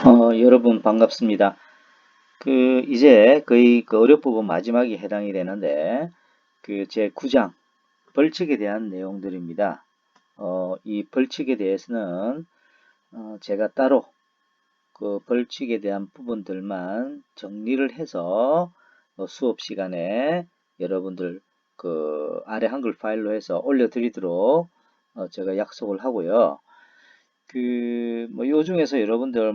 여러분 반갑습니다. 이제 거의 그 어렵 부분 마지막에 해당이 되는데, 제 9장 벌칙에 대한 내용들입니다. 이 벌칙에 대해서는 제가 따로 그 벌칙에 대한 부분들만 정리를 해서 수업 시간에 여러분들 그 아래 한글 파일로 해서 올려드리도록 제가 약속을 하고요. 요 중에서 여러분들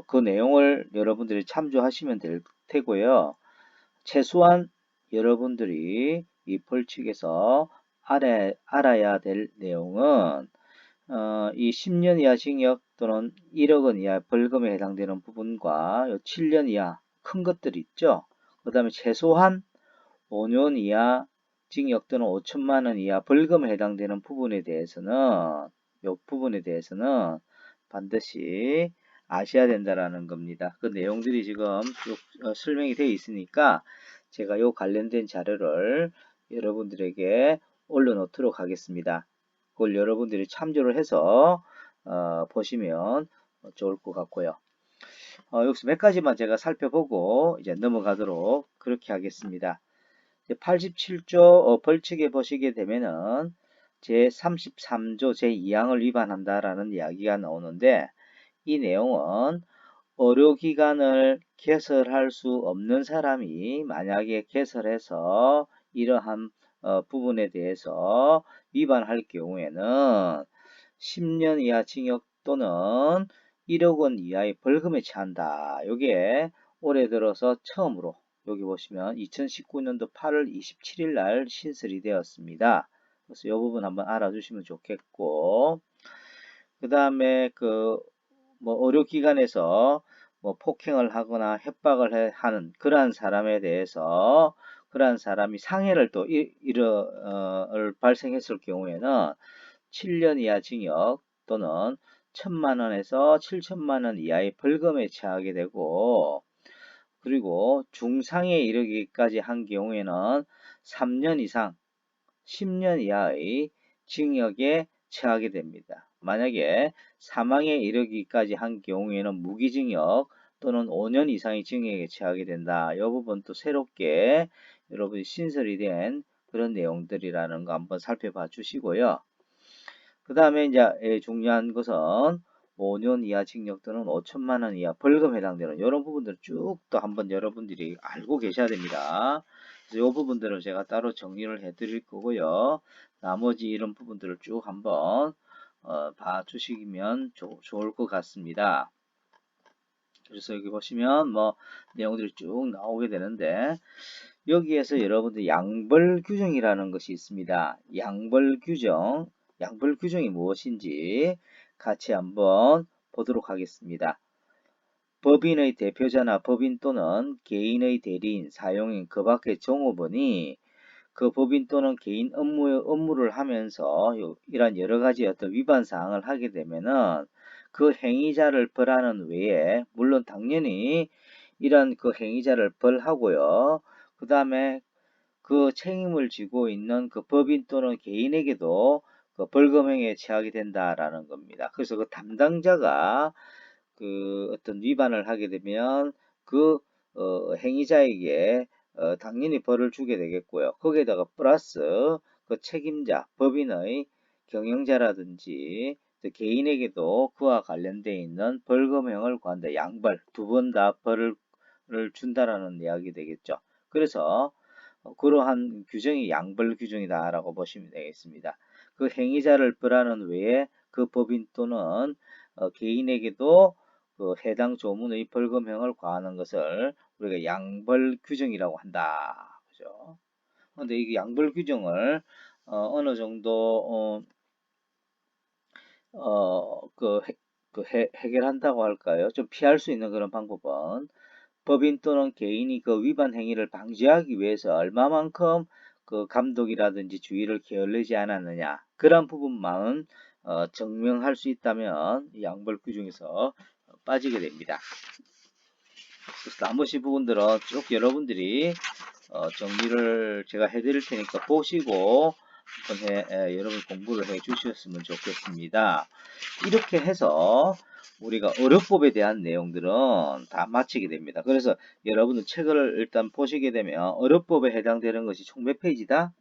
그 내용을 여러분들이 참조하시면 될 테고요. 최소한 여러분들이 이 벌칙에서 알아야 될 내용은, 이 10년 이하 징역 또는 1억 원 이하 벌금에 해당되는 부분과 요 7년 이하 큰 것들 있죠. 그 다음에 최소한 5년 이하 징역 또는 5천만 원 이하 벌금에 해당되는 부분에 대해서는, 이 부분에 대해서는 반드시 아셔야 된다라는 겁니다. 그 내용들이 지금 쭉 설명이 되어 있으니까 제가 요 관련된 자료를 여러분들에게 올려놓도록 하겠습니다. 그걸 여러분들이 참조를 해서 보시면 좋을 것 같고요. 여기서 몇 가지만 제가 살펴보고 이제 넘어가도록 그렇게 하겠습니다. 87조 벌칙에 보시게 되면은 제33조 제2항을 위반한다라는 이야기가 나오는데, 이 내용은 의료기관을 개설할 수 없는 사람이 만약에 개설해서 이러한 부분에 대해서 위반할 경우에는 10년 이하 징역 또는 1억 원 이하의 벌금에 처한다. 이게 올해 들어서 처음으로 여기 보시면 2019년도 8월 27일 날 신설이 되었습니다. 그래서 이 부분 한번 알아주시면 좋겠고, 그 다음에 의료기관에서 폭행을 하거나 협박을 하는 그러한 사람에 대해서, 그러한 사람이 상해를 또 발생했을 경우에는 7년 이하 징역 또는 1,000만 원에서 7천만 원 이하의 벌금에 처하게 되고, 그리고 중상에 이르기까지 한 경우에는 3년 이상 10년 이하의 징역에 처하게 됩니다. 만약에 사망에 이르기까지 한 경우에는 무기징역 또는 5년 이상의 징역에 처하게 된다. 이 부분도 새롭게 여러분이 신설이 된 그런 내용들이라는 거 한번 살펴봐 주시고요. 그 다음에 이제 중요한 것은 5년 이하 징역 또는 5천만 원 이하 벌금에 해당되는 이런 부분들을 쭉 또 한번 여러분들이 알고 계셔야 됩니다. 그래서 이 부분들을 제가 따로 정리를 해 드릴 거고요. 나머지 이런 부분들을 쭉 한번 봐 주시면 좋을 것 같습니다. 그래서 여기 보시면 내용들이 쭉 나오게 되는데, 여기에서 여러분들 양벌 규정이라는 것이 있습니다. 양벌 규정이 무엇인지 같이 한번 보도록 하겠습니다. 법인의 대표자나 법인 또는 개인의 대리인, 사용인, 그 밖의 종업원이 그 법인 또는 개인 업무를 하면서 이러한 여러 가지 어떤 위반 사항을 하게 되면은 그 행위자를 벌하는 외에, 물론 당연히 이러한 그 행위자를 벌하고요. 그 다음에 그 책임을 지고 있는 그 법인 또는 개인에게도 그 벌금형에 처하게 된다라는 겁니다. 그래서 그 담당자가 그 어떤 위반을 하게 되면 그 행위자에게 당연히 벌을 주게 되겠고요. 거기에다가 플러스 그 책임자, 법인의 경영자라든지 개인에게도 그와 관련되어 있는 벌금형을 구한다. 양벌, 두 번 다 벌을 준다라는 이야기 되겠죠. 그래서 그러한 규정이 양벌 규정이다라고 보시면 되겠습니다. 그 행위자를 벌하는 외에 그 법인 또는 개인에게도 그 해당 조문의 벌금형을 과하는 것을 우리가 양벌 규정이라고 한다. 그죠? 근데 이 양벌 규정을 어느 정도 해결한다고 할까요? 좀 피할 수 있는 그런 방법은, 법인 또는 개인이 그 위반 행위를 방지하기 위해서 얼마만큼 그 감독이라든지 주의를 게을르지 않았느냐, 그런 부분만 증명할 수 있다면 이 양벌 규정에서 빠지게 됩니다. 그래서 나머지 부분들은 쭉 여러분들이 정리를 제가 해드릴 테니까 보시고 한번 여러분 공부를 해 주셨으면 좋겠습니다. 이렇게 해서 우리가 어렵법에 대한 내용들은 다 마치게 됩니다. 그래서 여러분들 책을 일단 보시게 되면 어렵법에 해당되는 것이 총 몇 페이지다?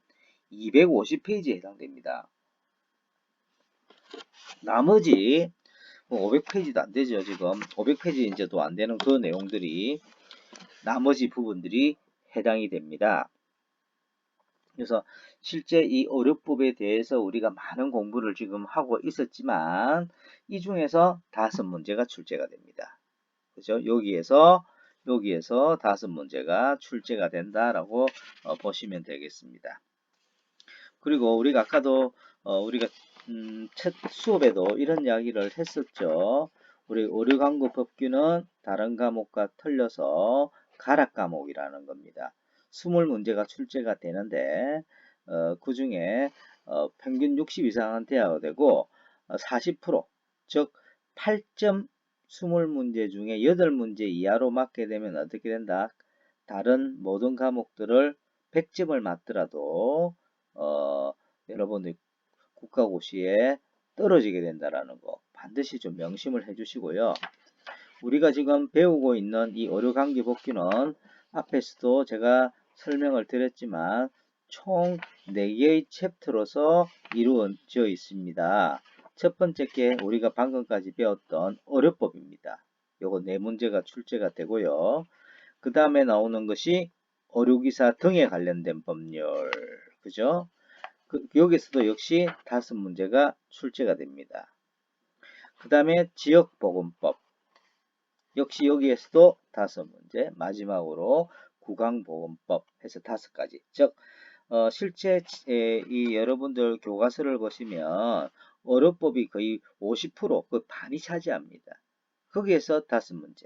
250페이지에 해당됩니다. 나머지 500페이지도 안 되죠. 지금 500페이지 이제도 안 되는 그 내용들이 나머지 부분들이 해당이 됩니다. 그래서 실제 이 어렵법에 대해서 우리가 많은 공부를 지금 하고 있었지만 이 중에서 5문제가 출제가 됩니다. 그죠? 여기에서 5문제가 출제가 된다라고 보시면 되겠습니다. 그리고 우리가 아까도 우리가 첫 수업에도 이런 이야기를 했었죠. 우리 의료광고 법규는 다른 과목과 틀려서 가락 과목이라는 겁니다. 20문제가 출제가 되는데 그 중에 평균 60 이상은 돼야 되고 40% 즉 8점 20문제 중에 8문제 이하로 맞게 되면 어떻게 된다? 다른 모든 과목들을 100점을 맞더라도 여러분들 국가고시에 떨어지게 된다라는 거 반드시 좀 명심을 해 주시고요. 우리가 지금 배우고 있는 이 의료관계 법규는 앞에서도 제가 설명을 드렸지만 총 4개의 챕터로서 이루어져 있습니다. 첫 번째 게 우리가 방금까지 배웠던 어렵법입니다. 요거 4문제가 출제가 되고요. 그 다음에 나오는 것이 의료기사 등에 관련된 법률, 그죠? 여기서도 역시 5문제가 출제가 됩니다. 그 다음에 지역보건법, 역시 여기에서도 5문제, 마지막으로 구강보건법 해서 5가지. 즉 실제 이 여러분들 교과서를 보시면 어렵법이 거의 50%, 그 반이 차지합니다. 거기에서 5문제.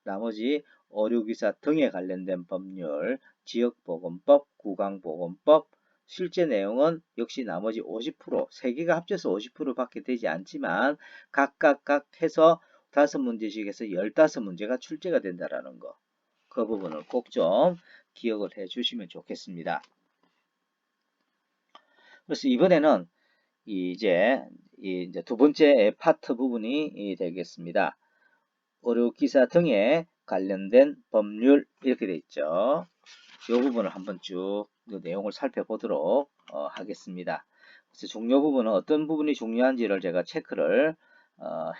나머지 의료기사 등에 관련된 법률, 지역보건법, 구강보건법, 실제 내용은 역시 나머지 50%, 3개가 합쳐서 50%밖에 되지 않지만 각각 해서 5문제씩에서 15문제가 출제가 된다라는 거. 그 부분을 꼭 좀 기억을 해 주시면 좋겠습니다. 그래서 이번에는 이제 두 번째 파트 부분이 되겠습니다. 의료기사 등에 관련된 법률 이렇게 되어 있죠. 이 부분을 한번 쭉 내용을 살펴보도록 하겠습니다. 그래서 중요 부분은 어떤 부분이 중요한지를 제가 체크를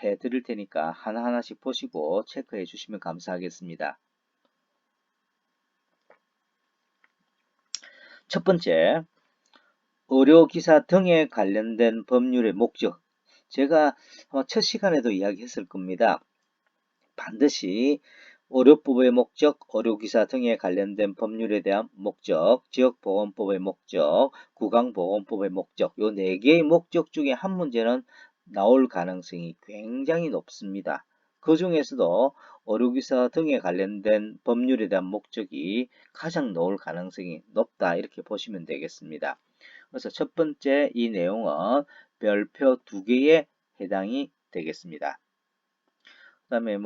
해 드릴 테니까 하나하나씩 보시고 체크해 주시면 감사하겠습니다. 첫 번째, 의료기사 등에 관련된 법률의 목적. 제가 첫 시간에도 이야기했을 겁니다. 반드시 의료법의 목적, 의료기사 등에 관련된 법률에 대한 목적, 지역보건법의 목적, 구강보건법의 목적, 요 4개의 목적 중에 한 문제는 나올 가능성이 굉장히 높습니다. 그 중에서도 의료기사 등에 관련된 법률에 대한 목적이 가장 나올 가능성이 높다 이렇게 보시면 되겠습니다. 그래서 첫 번째 이 내용은 별표 2개에 해당이 되겠습니다. 그 다음에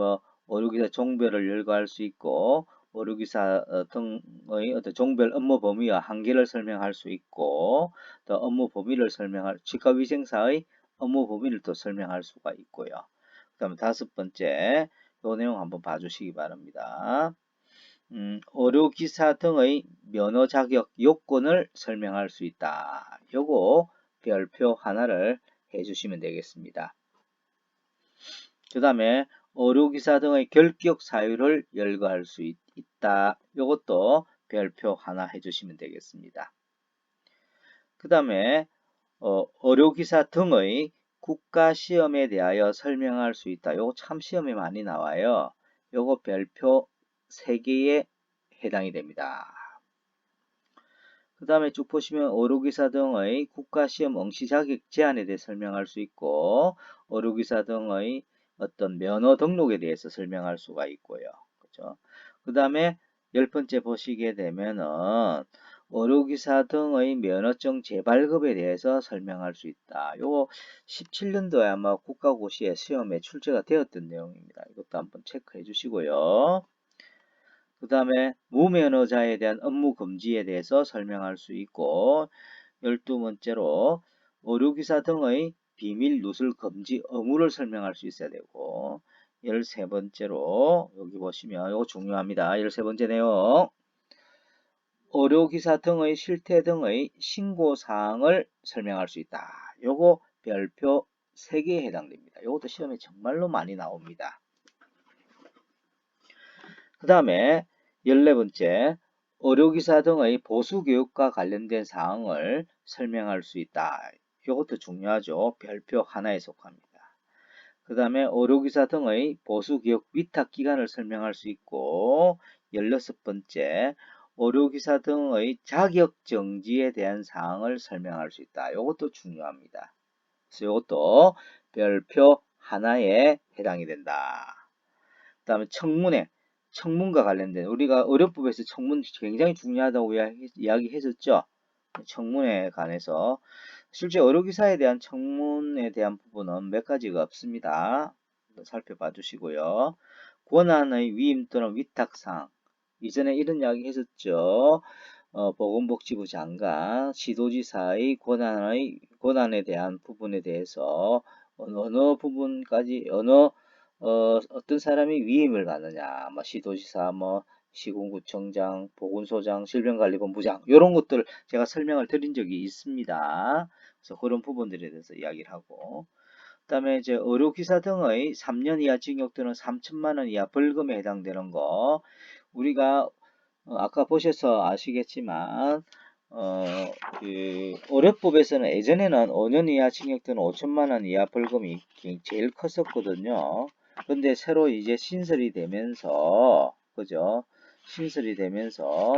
의료기사 종별을 열거할 수 있고 의료기사 등의 어떤 종별 업무 범위와 한계를 설명할 수 있고 또 업무 범위를 설명할 치과위생사의 업무 범위를 또 설명할 수가 있고요. 그 다음에 5번째 이 내용 한번 봐주시기 바랍니다. 의료기사 등의 면허 자격 요건을 설명할 수 있다. 요거 별표 하나를 해주시면 되겠습니다. 그 다음에 의료기사 등의 결격 사유를 열거할 수 있다. 이것도 별표 하나 해주시면 되겠습니다. 그 다음에 의료기사 등의 국가시험에 대하여 설명할 수 있다. 요거 참 시험에 많이 나와요. 요거 별표 3개에 해당이 됩니다. 그 다음에 쭉 보시면 의료기사 등의 국가시험 응시 자격 제한에 대해 설명할 수 있고 의료기사 등의 어떤 면허 등록에 대해서 설명할 수가 있고요. 그렇죠? 그 다음에 10번째 보시게 되면은 의료기사 등의 면허증 재발급에 대해서 설명할 수 있다. 요거 17년도에 아마 국가고시에 시험에 출제가 되었던 내용입니다. 이것도 한번 체크해 주시고요. 그 다음에 무면허자에 대한 업무 금지에 대해서 설명할 수 있고 12번째로 의료기사 등의 비밀 누설 금지 의무를 설명할 수 있어야 되고 13번째로 여기 보시면 이거 중요합니다. 13번째 내용 의료기사 등의 실태 등의 신고사항을 설명할 수 있다. 요거 별표 3개에 해당됩니다. 요것도 시험에 정말로 많이 나옵니다. 그 다음에 14번째 의료기사 등의 보수교육과 관련된 사항을 설명할 수 있다. 이것도 중요하죠. 별표 하나에 속합니다. 그 다음에 의료기사 등의 보수교육 위탁기관을 설명할 수 있고 16번째 의료기사 등의 자격정지에 대한 사항을 설명할 수 있다. 이것도 중요합니다. 그래서 이것도 별표 하나에 해당이 된다. 그 다음에 청문회, 청문과 관련된 우리가 의료법에서 청문 굉장히 중요하다고 이야기했었죠. 청문회에 관해서 실제 의료기사에 대한 청문에 대한 부분은 몇 가지가 없습니다. 살펴봐 주시고요. 권한의 위임 또는 위탁사항 이전에 이런 이야기 했었죠. 보건복지부 장관, 시도지사의 권한에 대한 부분에 대해서 어느 부분까지 어떤 사람이 위임을 가느냐, 뭐 시도지사, 뭐 시군구청장, 보건소장, 질병관리본부장 이런 것들을 제가 설명을 드린 적이 있습니다. 그래서 그런 부분들에 대해서 이야기를 하고 그 다음에 이제 의료기사 등의 3년 이하 징역 또는 3천만 원 이하 벌금에 해당되는 거 우리가 아까 보셔서 아시겠지만 그 의료법에서는 예전에는 5년 이하 징역 또는 5천만 원 이하 벌금이 제일 컸었거든요. 근데 새로 이제 신설이 되면서 그죠? 신설이 되면서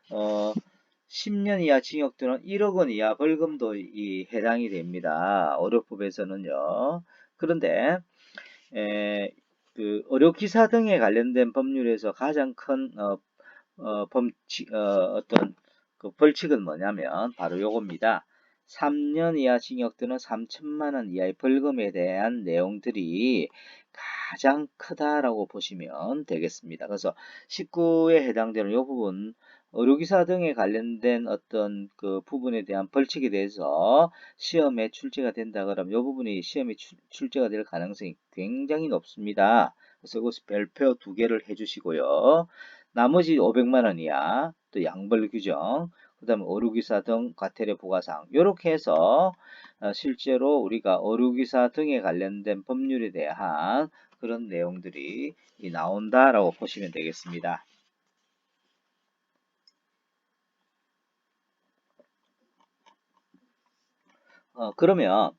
10년 이하 징역 또는 1억 원 이하 벌금도 해당이 됩니다. 의료법에서는요. 그런데 그 의료기사 등에 관련된 법률에서 가장 큰 어떤 그 벌칙은 뭐냐면 바로 요겁니다. 3년 이하 징역 또는 3천만 원 이하의 벌금에 대한 내용들이 가장 크다라고 보시면 되겠습니다. 그래서 19에 해당되는 이 부분 의료기사 등에 관련된 어떤 그 부분에 대한 벌칙에 대해서 시험에 출제가 된다 그러면 이 부분이 시험에 출제가 될 가능성이 굉장히 높습니다. 그래서 이것을 별표 2개를 해주시고요. 나머지 500만 원 이하 또 양벌 규정 그 다음에 의료기사 등 과태료 부과사항 이렇게 해서 실제로 우리가 의료기사 등에 관련된 법률에 대한 그런 내용들이 나온다라고 보시면 되겠습니다. 그러면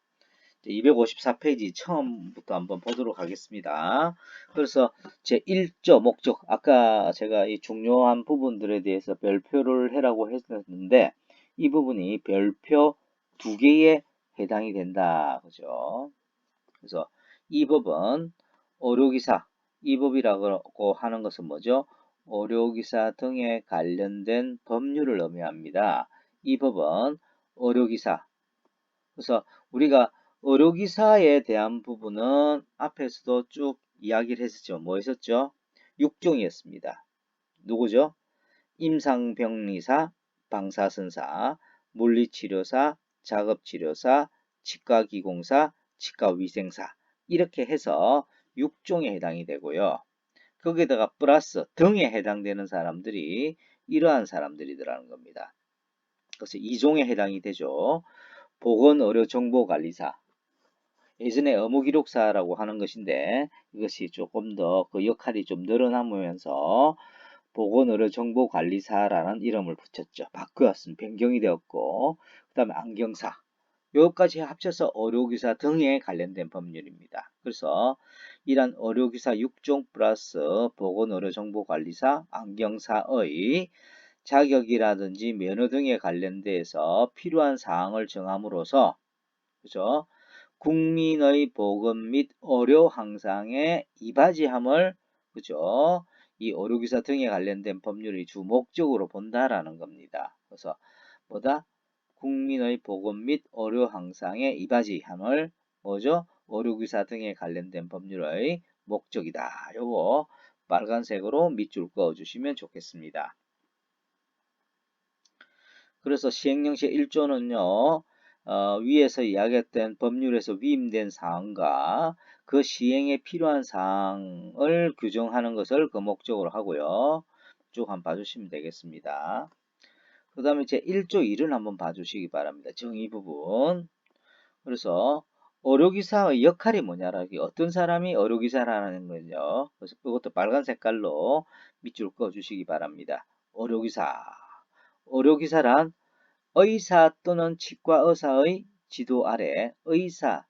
254페이지 처음부터 한번 보도록 하겠습니다. 그래서 제1조 목적 아까 제가 이 중요한 부분들에 대해서 별표를 해라고 했었는데 이 부분이 별표 2개에 해당이 된다. 그죠? 그래서 이 법은 의료기사 이 법이라고 하는 것은 뭐죠? 의료기사 등에 관련된 법률을 의미합니다. 이 법은 의료기사 그래서 우리가 의료기사에 대한 부분은 앞에서도 쭉 이야기를 했었죠. 뭐 했었죠? 6종이었습니다. 누구죠? 임상병리사, 방사선사, 물리치료사, 작업치료사, 치과기공사, 치과위생사 이렇게 해서 6종에 해당이 되고요. 거기에다가 플러스 등에 해당되는 사람들이 이러한 사람들이더라는 겁니다. 그래서 2종에 해당이 되죠. 보건의료정보관리사 예전에 의무기록사라고 하는 것인데 이것이 조금 더 그 역할이 좀 늘어나면서 보건의료정보관리사라는 이름을 붙였죠. 바뀌었습니다. 변경이 되었고 그 다음에 안경사 여기까지 합쳐서 의료기사 등에 관련된 법률입니다. 그래서 이런 의료기사 6종 플러스 보건의료정보관리사 안경사의 자격이라든지 면허 등에 관련돼서 필요한 사항을 정함으로써 그죠? 국민의 보건 및 의료 향상에 이바지함을 그죠? 이 의료기사 등에 관련된 법률의 주 목적으로 본다라는 겁니다. 그래서 뭐다? 국민의 보건 및 의료 향상에 이바지함을 뭐죠? 의료기사 등에 관련된 법률의 목적이다. 요거 빨간색으로 밑줄 그어 주시면 좋겠습니다. 그래서 시행령시 1조는요. 위에서 이야기했던 법률에서 위임된 사항과 그 시행에 필요한 사항을 규정하는 것을 그 목적으로 하고요. 쭉 한번 봐주시면 되겠습니다. 그 다음에 이제 1조 1은 한번 봐주시기 바랍니다. 정의 부분. 그래서 의료기사의 역할이 뭐냐라, 어떤 사람이 의료기사라는 거죠. 그래서 그것도 빨간 색깔로 밑줄 그어주시기 바랍니다. 의료기사. 의료기사란 의사 또는 치과 의사의 지도 아래 의사,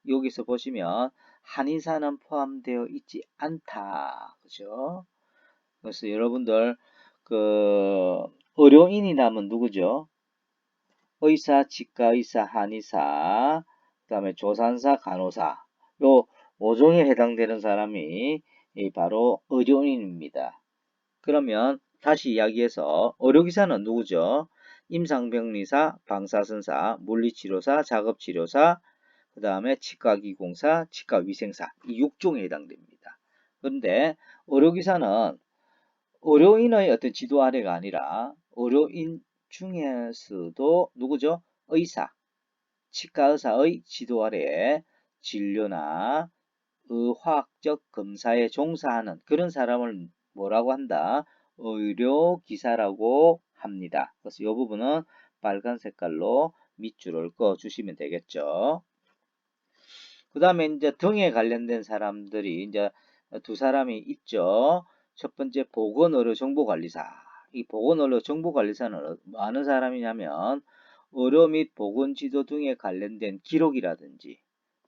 여기서 보시면 한의사는 포함되어 있지 않다. 그죠? 그래서 여러분들 그 의료인이라면 누구죠? 의사, 치과의사, 한의사, 그 다음에 조산사, 간호사, 요 5종에 해당되는 사람이 바로 의료인입니다. 그러면 다시 이야기해서 의료기사는 누구죠? 임상병리사, 방사선사, 물리치료사, 작업치료사, 그 다음에 치과기공사, 치과위생사, 이 6종에 해당됩니다. 그런데 의료기사는 의료인의 어떤 지도 아래가 아니라 의료인 중에서도 누구죠? 의사, 치과의사의 지도 아래에 진료나 의화학적 검사에 종사하는 그런 사람을 뭐라고 한다? 의료기사라고 합니다. 그래서 이 부분은 빨간 색깔로 밑줄을 그어 주시면 되겠죠. 그 다음에 이제 등에 관련된 사람들이 이제 두 사람이 있죠. 첫 번째 보건의료정보관리사. 이 보건의료정보관리사는 뭐 하는 사람이냐면 의료 및 보건지도 등에 관련된 기록이라든지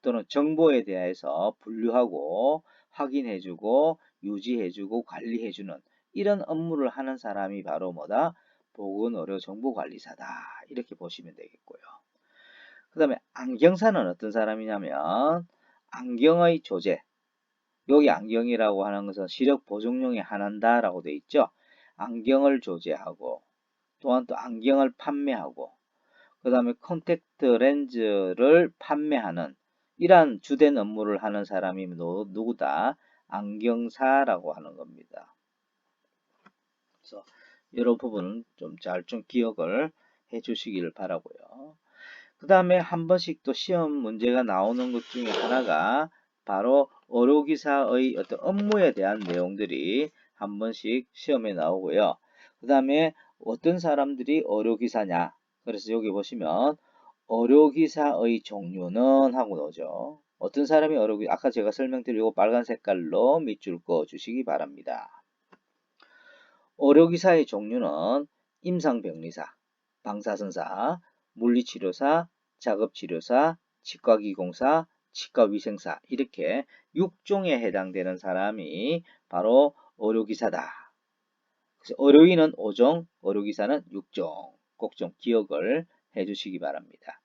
또는 정보에 대해서 분류하고 확인해주고 유지해주고 관리해주는 이런 업무를 하는 사람이 바로 뭐다? 보건의료정보관리사다. 이렇게 보시면 되겠고요. 그 다음에 안경사는 어떤 사람이냐면 안경의 조제, 여기 안경이라고 하는 것은 시력 보정용에 한한다 라고 되어 있죠. 안경을 조제하고 또한 또 안경을 판매하고 그 다음에 컨택트 렌즈를 판매하는 이러한 주된 업무를 하는 사람이 누구다? 안경사라고 하는 겁니다. 그래서 이런 부분은 좀 잘 기억을 해 주시기를 바라고요. 그 다음에 한 번씩 또 시험 문제가 나오는 것 중에 하나가 바로 의료기사의 어떤 업무에 대한 내용들이 한 번씩 시험에 나오고요. 그 다음에 어떤 사람들이 의료기사냐. 그래서 여기 보시면 의료기사의 종류는 하고 나오죠. 어떤 사람이 의료기사, 아까 제가 설명드리고 빨간 색깔로 밑줄 그어 주시기 바랍니다. 의료기사의 종류는 임상병리사, 방사선사, 물리치료사, 작업치료사, 치과기공사, 치과위생사 이렇게 6종에 해당되는 사람이 바로 의료기사다. 그래서 의료인은 5종, 의료기사는 6종. 꼭 좀 기억을 해주시기 바랍니다.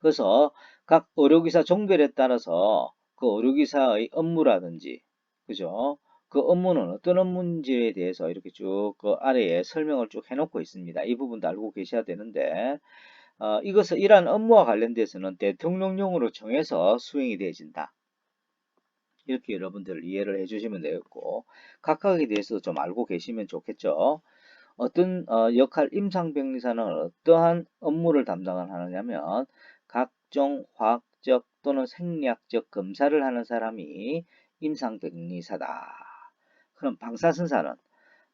그래서 각 의료기사 종별에 따라서 그 의료기사의 업무라든지, 그죠? 그 업무는 어떤 업무인지에 대해서 이렇게 쭉 그 아래에 설명을 쭉 해놓고 있습니다. 이 부분도 알고 계셔야 되는데, 이것은 이러한 업무와 관련돼서는 대통령령으로 정해서 수행이 되어진다. 이렇게 여러분들 이해를 해주시면 되겠고, 각각에 대해서 좀 알고 계시면 좋겠죠. 어떤 역할 임상병리사는 어떠한 업무를 담당하느냐면 각종 화학적 또는 생리학적 검사를 하는 사람이 임상병리사다. 그럼 방사선사는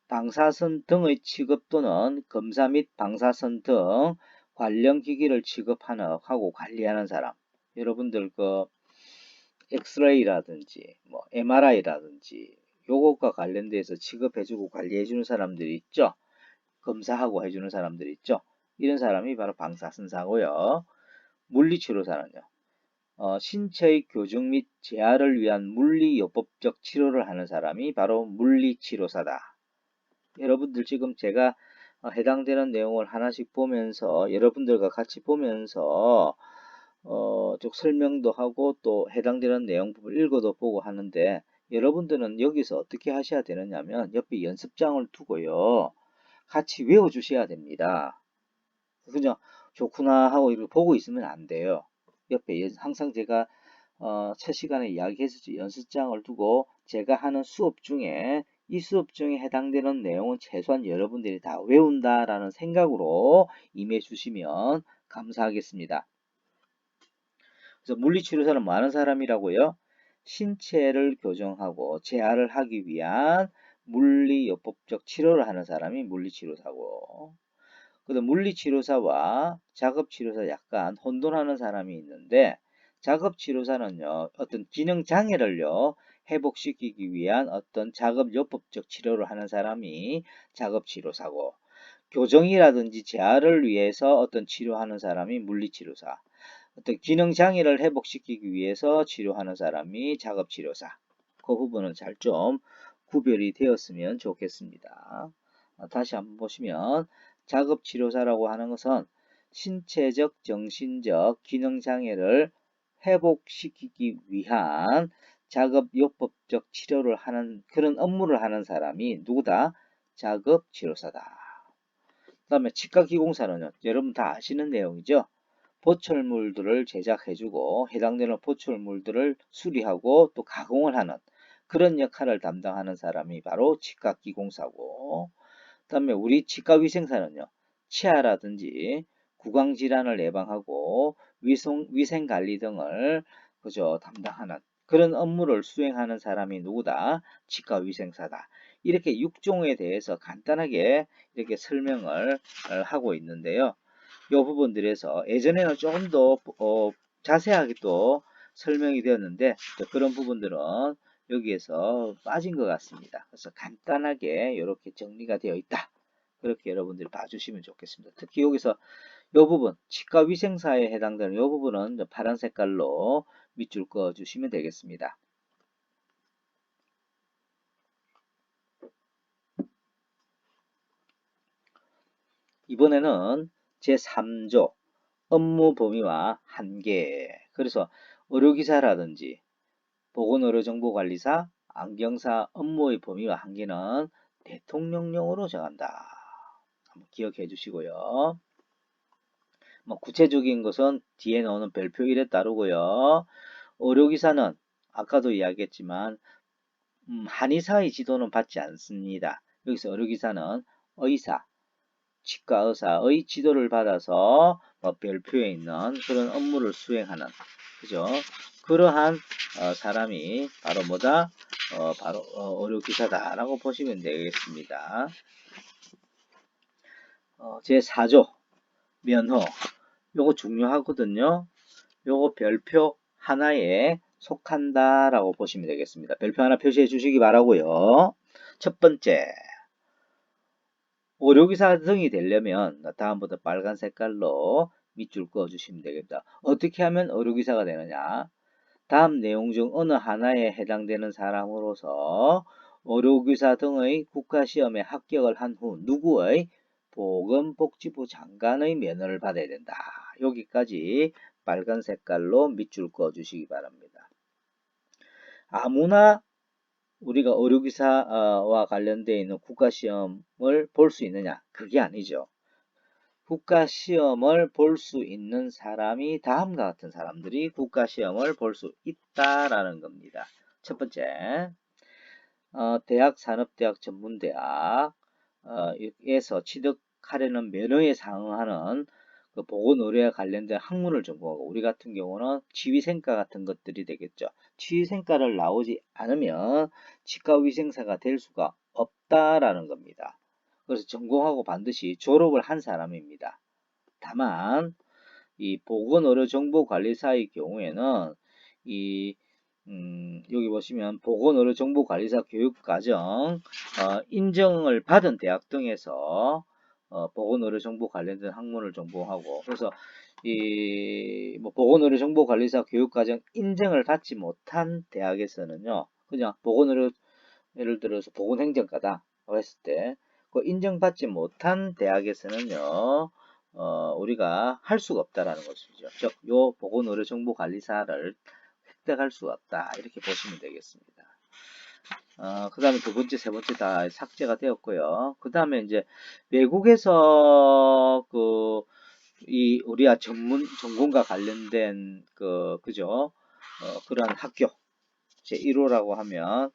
방사선 등의 취급 또는 검사 및 방사선 등 관련 기기를 취급하고 관리하는 사람. 여러분들 그 엑스레이라든지 뭐 MRI라든지 요것과 관련돼서 취급해주고 관리해주는 사람들이 있죠. 검사하고 해주는 사람들이 있죠. 이런 사람이 바로 방사선사고요. 물리치료사는요. 신체의 교정 및 재활을 위한 물리요법적 치료를 하는 사람이 바로 물리치료사다. 여러분들 지금 제가 해당되는 내용을 하나씩 보면서 여러분들과 같이 보면서 쭉 설명도 하고 또 해당되는 내용 부분 읽어도 보고 하는데 여러분들은 여기서 어떻게 하셔야 되느냐면 옆에 연습장을 두고요. 같이 외워주셔야 됩니다. 그냥 좋구나 하고 이렇게 보고 있으면 안 돼요. 옆에 항상 제가 첫 시간에 이야기했었죠. 연습장을 두고 제가 하는 수업 중에 이 수업 중에 해당되는 내용은 최소한 여러분들이 다 외운다라는 생각으로 임해 주시면 감사하겠습니다. 그래서 물리치료사는 뭐 하는 사람이라고요? 신체를 교정하고 재활을 하기 위한 물리요법적 치료를 하는 사람이 물리치료사고, 그다음 물리치료사와 작업치료사 약간 혼돈하는 사람이 있는데, 작업치료사는요 어떤 기능장애를요 회복시키기 위한 어떤 작업요법적 치료를 하는 사람이 작업치료사고, 교정이라든지 재활을 위해서 어떤 치료하는 사람이 물리치료사, 어떤 기능장애를 회복시키기 위해서 치료하는 사람이 작업치료사. 그 부분은 잘 좀 구별이 되었으면 좋겠습니다. 다시 한번 보시면 작업치료사라고 하는 것은 신체적, 정신적 기능장애를 회복시키기 위한 작업요법적 치료를 하는 그런 업무를 하는 사람이 누구다? 작업치료사다. 그 다음에 치과기공사는요, 여러분 다 아시는 내용이죠. 보철물들을 제작해주고 해당되는 보철물들을 수리하고 또 가공을 하는 그런 역할을 담당하는 사람이 바로 치과기공사고, 그 다음에 우리 치과위생사는요, 치아라든지 구강질환을 예방하고 위생관리 등을 그저 담당하는 그런 업무를 수행하는 사람이 누구다? 치과위생사다. 이렇게 6종에 대해서 간단하게 이렇게 설명을 하고 있는데요. 이 부분들에서 예전에는 조금 더 자세하게 또 설명이 되었는데 그런 부분들은 여기에서 빠진 것 같습니다. 그래서 간단하게 이렇게 정리가 되어 있다. 그렇게 여러분들이 봐주시면 좋겠습니다. 특히 여기서 이 부분, 치과위생사에 해당되는 이 부분은 파란 색깔로 밑줄 그어 주시면 되겠습니다. 이번에는 제3조 업무 범위와 한계. 그래서 의료기사라든지 보건의료정보관리사, 안경사 업무의 범위와 한계는 대통령령으로 정한다. 한번 기억해 주시고요. 뭐 구체적인 것은 뒤에 나오는 별표 1에 따르고요. 의료기사는 아까도 이야기했지만 한의사의 지도는 받지 않습니다. 여기서 의료기사는 의사, 치과의사의 지도를 받아서 별표에 있는 그런 업무를 수행하는, 그죠? 그러한 사람이 바로 뭐다? 바로 의료기사다라고 보시면 되겠습니다. 제4조 면허, 요거 중요하거든요. 요거 별표 하나에 속한다라고 보시면 되겠습니다. 별표 하나 표시해 주시기 바라고요. 첫 번째, 의료기사 등이 되려면 다음부터 빨간 색깔로 밑줄 그어 주시면 되겠다. 어떻게 하면 의료기사가 되느냐? 다음 내용 중 어느 하나에 해당되는 사람으로서 의료기사 등의 국가시험에 합격을 한 후 누구의 보건복지부 장관의 면허를 받아야 된다. 여기까지 빨간 색깔로 밑줄 그어 주시기 바랍니다. 아무나 우리가 의료기사와 관련되어 있는 국가시험을 볼 수 있느냐? 그게 아니죠. 국가시험을 볼 수 있는 사람이 다음과 같은 사람들이 국가시험을 볼 수 있다라는 겁니다. 첫 번째, 대학, 산업대학, 전문대학 에서 취득하려는 면허에 상응하는 그 보건의료에 관련된 학문을 전공하고, 우리 같은 경우는 치위생과 같은 것들이 되겠죠. 치위생과를 나오지 않으면 치과위생사가 될 수가 없다라는 겁니다. 그래서 전공하고 반드시 졸업을 한 사람입니다. 다만 이 보건의료정보관리사의 경우에는 여기 보시면 보건의료정보관리사 교육과정 인정을 받은 대학 등에서 보건의료정보 관련된 학문을 전공하고, 그래서 뭐 보건의료정보관리사 교육과정 인정을 받지 못한 대학에서는요, 그냥 보건의료, 예를 들어서 보건행정과다 했을 때 그 인정받지 못한 대학에서는요, 우리가 할 수가 없다라는 것이죠. 즉, 요 보건의료정보관리사를 획득할 수가 없다. 이렇게 보시면 되겠습니다. 그 다음에 두 번째, 세 번째 다 삭제가 되었고요. 그 다음에 이제 외국에서 이 우리가 전공과 관련된 그죠? 그런 학교 제1호라고 하면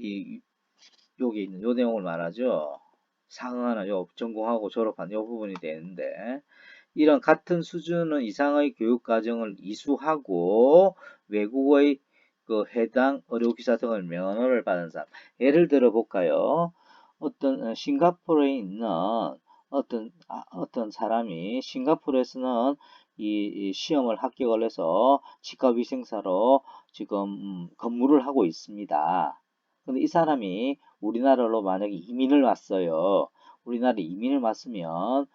여기 있는 요 내용을 말하죠. 상하나 요 전공하고 졸업한 요 부분이 되는데, 이런 같은 수준은 이상의 교육 과정을 이수하고 외국의 그 해당 의료기사 등을 면허를 받은 사람. 예를 들어 볼까요? 어떤 싱가포르에 있는 어떤 사람이 싱가포르에서는 이 시험을 합격을 해서 직업위생사로 지금 근무를 하고 있습니다. 근데 이 사람이 우리나라로 만약에 이민을 왔어요. 우리나라에 이민을 왔으면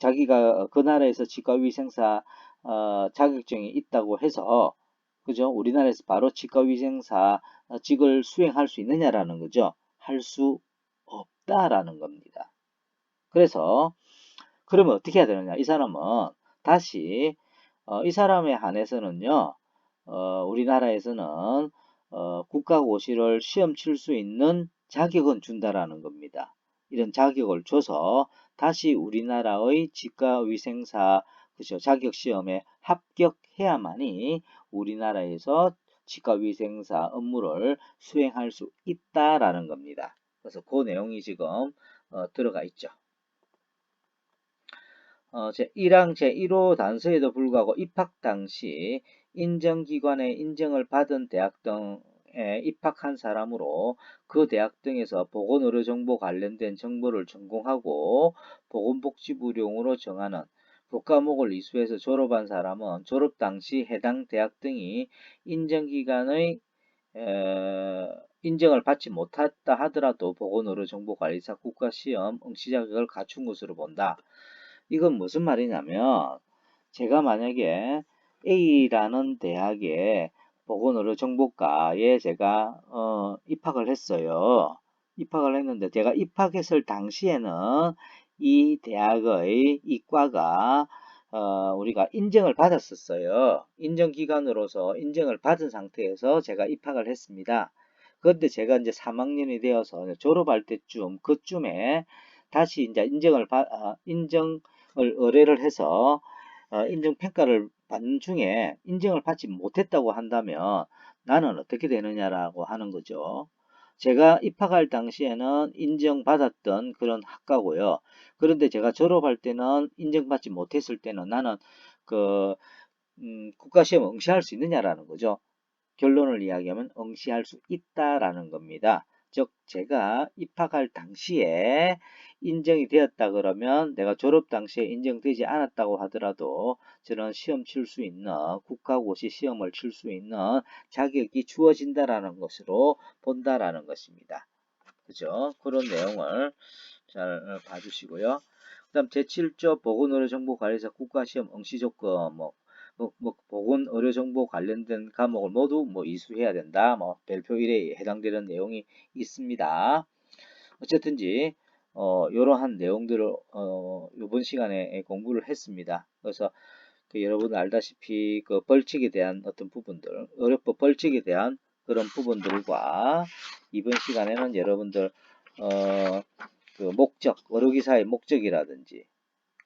자기가 그 나라에서 직업위생사 자격증이 있다고 해서, 그죠? 우리나라에서 바로 직업위생사 직을 수행할 수 있느냐라는 거죠. 할 수 없다라는 겁니다. 그래서 그러면 어떻게 해야 되느냐? 이 사람은 다시 이 사람에 한해서는요. 우리나라에서는 국가고시를 시험 칠 수 있는 자격은 준다라는 겁니다. 이런 자격을 줘서 다시 우리나라의 직가위생사 그죠? 자격시험에 합격해야만이 우리나라에서 직가위생사 업무를 수행할 수 있다라는 겁니다. 그래서 그 내용이 지금 들어가 있죠. 제1항 제1호 단서에도 불구하고 입학 당시 인정기관의 인정을 받은 대학 등에 입학한 사람으로 그 대학 등에서 보건의료정보 관련된 정보를 전공하고 보건복지부령으로 정하는 교과목을 이수해서 졸업한 사람은 졸업 당시 해당 대학 등이 인정기관의 인정을 받지 못했다 하더라도 보건의료정보관리사 국가시험 응시 자격을 갖춘 것으로 본다. 이건 무슨 말이냐면, 제가 만약에 A라는 대학의 보건의료정보과에 제가 입학을 했어요. 입학을 했는데 제가 입학했을 당시에는 이 대학의 이과가 우리가 인정을 받았었어요. 인정기관으로서 인정을 받은 상태에서 제가 입학을 했습니다. 그런데 제가 이제 3학년이 되어서 졸업할 때쯤 그쯤에 다시 이제 인정을 의뢰를 해서 인정평가를 받는 중에 인정을 받지 못했다고 한다면 나는 어떻게 되느냐라고 하는 거죠. 제가 입학할 당시에는 인정받았던 그런 학과고요. 그런데 제가 졸업할 때는 인정받지 못했을 때는 나는 그 국가시험 응시할 수 있느냐라는 거죠. 결론을 이야기하면 응시할 수 있다라는 겁니다. 즉 제가 입학할 당시에 인정이 되었다 그러면 내가 졸업 당시에 인정되지 않았다고 하더라도 저는 시험 칠 수 있는 국가고시 시험을 칠 수 있는 자격이 주어진다라는 것으로 본다라는 것입니다. 그죠? 그런 내용을 잘 봐주시고요. 그 다음 제7조 보건의료정보관리사 국가시험 응시조건 보건의료정보 관련된 과목을 모두 이수해야 된다. 별표 1에 해당되는 내용이 있습니다. 어쨌든지 이러한 내용들을 이번 시간에 공부를 했습니다. 그래서 여러분 알다시피 그 벌칙에 대한 어떤 부분들, 의료법 벌칙에 대한 그런 부분들과 이번 시간에는 여러분들 그 목적, 의료기사의 목적이라든지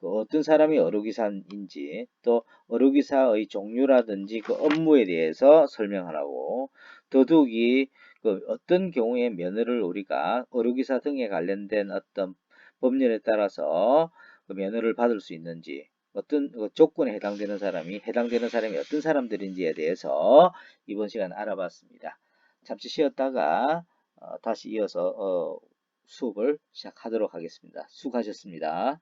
어떤 사람이 의료기사인지 또 의료기사의 종류라든지 그 업무에 대해서 설명하라고, 더욱이 그 어떤 경우에 면허를 우리가 의료기사 등에 관련된 어떤 법률에 따라서 그 면허를 받을 수 있는지, 어떤 조건에 해당되는 사람이 어떤 사람들인지에 대해서 이번 시간 알아봤습니다. 잠시 쉬었다가 다시 이어서 수업을 시작하도록 하겠습니다. 수고하셨습니다.